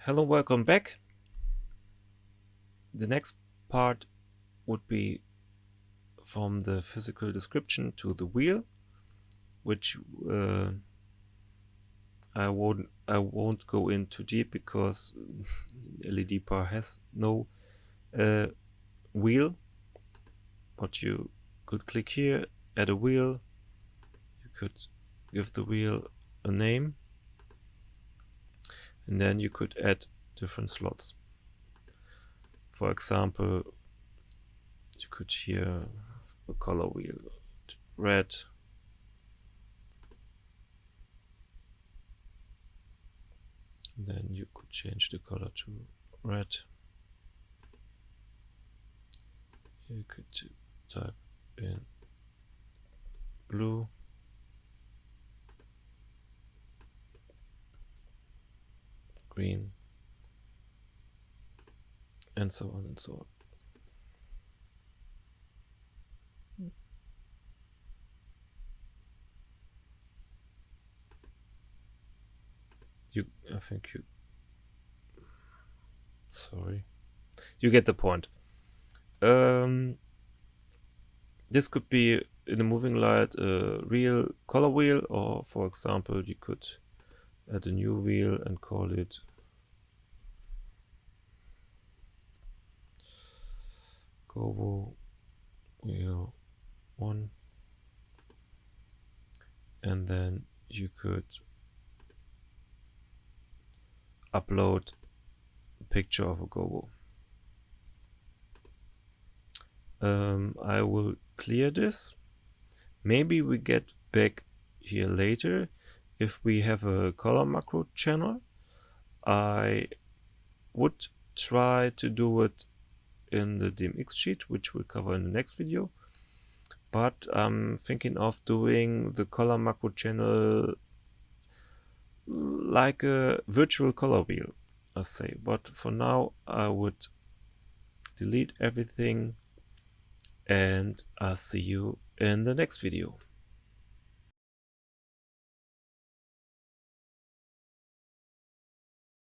Hello, welcome back. The next part would be from the physical description to the wheel, which I won't go into deep because LED bar has no wheel. But you could click here, add a wheel. You could give the wheel a name, and then you could add different slots. For example, you could here a color wheel, red, then you could change the color to red. You could type in blue, green, and so on and so on. You get the point. This could be in a moving light a real color wheel, or for example you could add a new wheel and call it Gobo wheel 1, and then you could upload a picture of a Gobo. I will clear this. Maybe we get back here later if we have a color macro channel. I would try to do it in the DMX sheet, which we'll cover in the next video. But I'm thinking of doing the color macro channel like a virtual color wheel, I say. But for now, I would delete everything, and I'll see you in the next video.